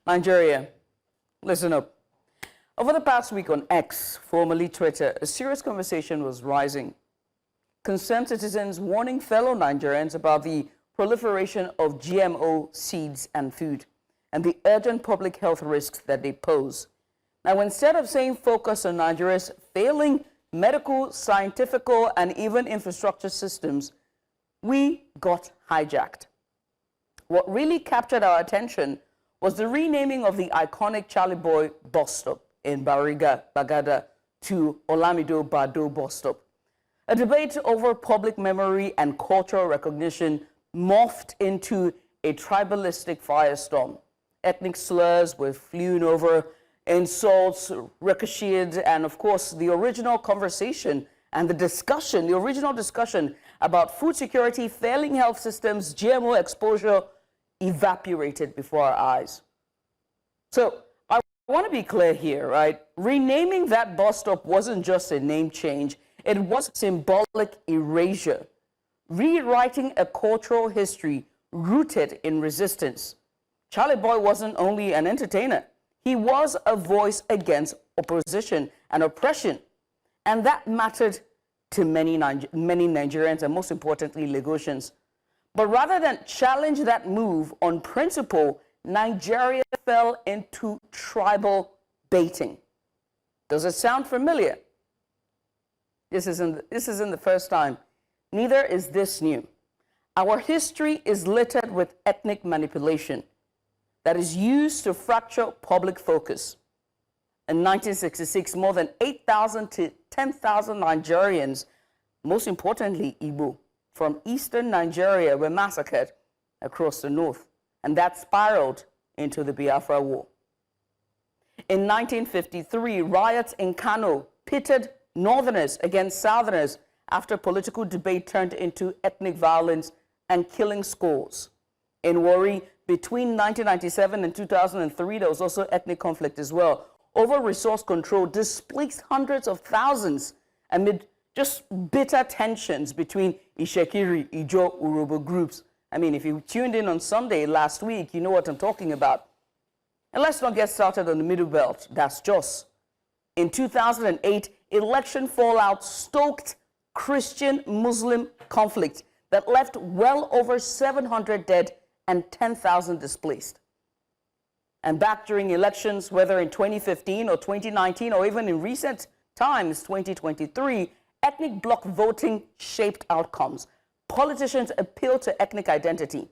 Nigeria, listen up. Over the past week on X, formerly Twitter, a serious conversation was rising. Concerned citizens warning fellow Nigerians about the proliferation of GMO seeds and food and the urgent public health risks that they pose. Now, instead of saying focus on Nigeria's failing medical, scientific, and even infrastructure systems, we got hijacked. What really captured our attention was the renaming of the iconic Charly Boy Bus Stop in Bariga, Bagada to Olamide Bus Stop. A debate over public memory and cultural recognition morphed into a tribalistic firestorm. Ethnic slurs were flown over, insults ricocheted, and of course the original conversation and the original discussion about food security, failing health systems, GMO exposure evaporated before our eyes. So I want to be clear here, right? Renaming that bus stop wasn't just a name change, it was symbolic erasure, rewriting a cultural history rooted in resistance. Charly Boy wasn't only an entertainer, he was a voice against opposition and oppression. And that mattered to many Nigerians and most importantly, Lagosians. But rather than challenge that move on principle, Nigeria fell into tribal baiting. Does it sound familiar? This isn't the first time. Neither is this new. Our history is littered with ethnic manipulation that is used to fracture public focus. In 1966, more than 8,000 to 10,000 Nigerians, most importantly Igbo, from eastern Nigeria were massacred across the north, and that spiraled into the Biafra War. In 1953, riots in Kano pitted northerners against southerners after political debate turned into ethnic violence and killing scores. In Warri, between 1997 and 2003, there was also ethnic conflict as well. Over resource control displaced hundreds of thousands amid just bitter tensions between Ishekiri, Ijo, Urobo groups. I mean, if you tuned in on Sunday last week, you know what I'm talking about. And let's not get started on the Middle Belt. That's just. In 2008, election fallout stoked Christian-Muslim conflict that left well over 700 dead and 10,000 displaced. And back during elections, whether in 2015 or 2019 or even in recent times, 2023, ethnic bloc voting shaped outcomes. Politicians appealed to ethnic identity,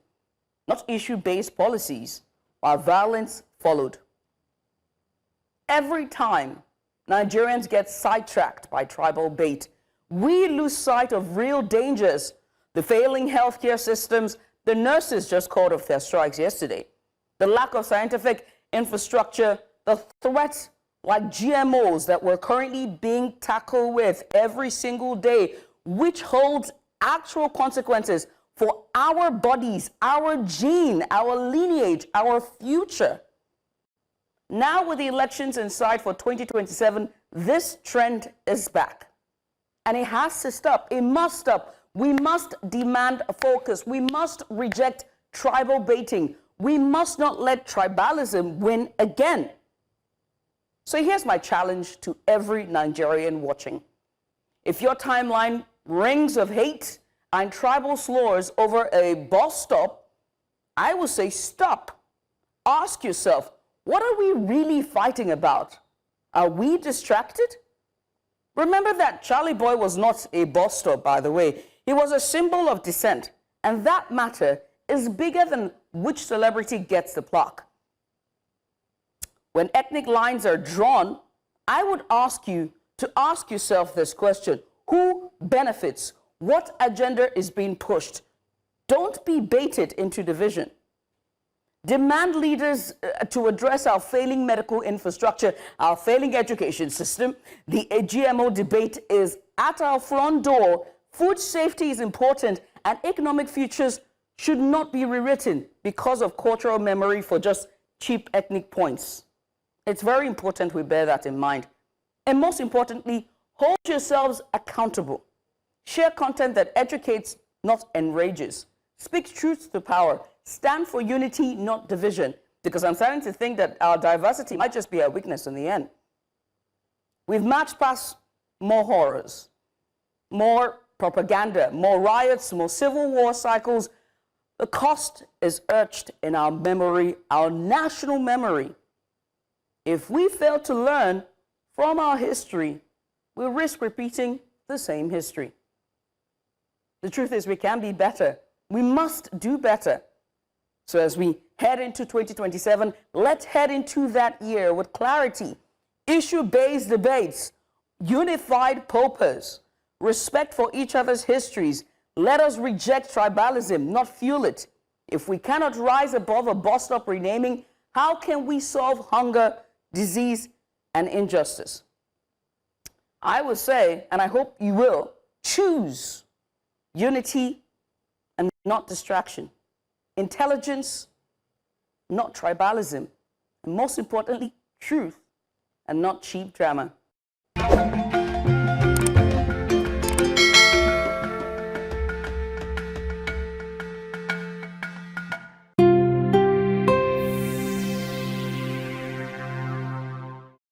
not issue-based policies, while violence followed. Every time Nigerians get sidetracked by tribal bait, we lose sight of real dangers. The failing healthcare systems, the nurses just called off their strikes yesterday, the lack of scientific infrastructure, the threats like GMOs that we're currently being tackled with every single day, which holds actual consequences for our bodies, our gene, our lineage, our future. Now with the elections in sight for 2027, this trend is back. And it has to stop. It must stop. We must demand a focus. We must reject tribal baiting. We must not let tribalism win again. So here's my challenge to every Nigerian watching. If your timeline rings of hate and tribal slurs over a bus stop, I will say stop. Ask yourself, what are we really fighting about? Are we distracted? Remember that Charly Boy was not a bus stop, by the way. He was a symbol of dissent, and that matter is bigger than which celebrity gets the plaque. When ethnic lines are drawn, I would ask you to ask yourself this question: who benefits? What agenda is being pushed? Don't be baited into division. Demand leaders to address our failing medical infrastructure, our failing education system. The GMO debate is at our front door. Food safety is important, and economic futures should not be rewritten because of cultural memory for just cheap ethnic points. It's very important we bear that in mind. And most importantly, hold yourselves accountable. Share content that educates, not enrages. Speak truth to power. Stand for unity, not division. because I'm starting to think that our diversity might just be our weakness in the end. We've marched past more horrors, more propaganda, more riots, more civil war cycles. The cost is etched in our memory, our national memory. If we fail to learn from our history, we'll risk repeating the same history. The truth is, we can be better. We must do better. So as we head into 2027, let's head into that year with clarity, issue-based debates, unified purpose, respect for each other's histories. Let us reject tribalism, not fuel it. If we cannot rise above a bus stop renaming, how can we solve hunger, disease, and injustice? I would say, and I hope you will, choose unity and not distraction, intelligence, not tribalism, and most importantly, truth and not cheap drama.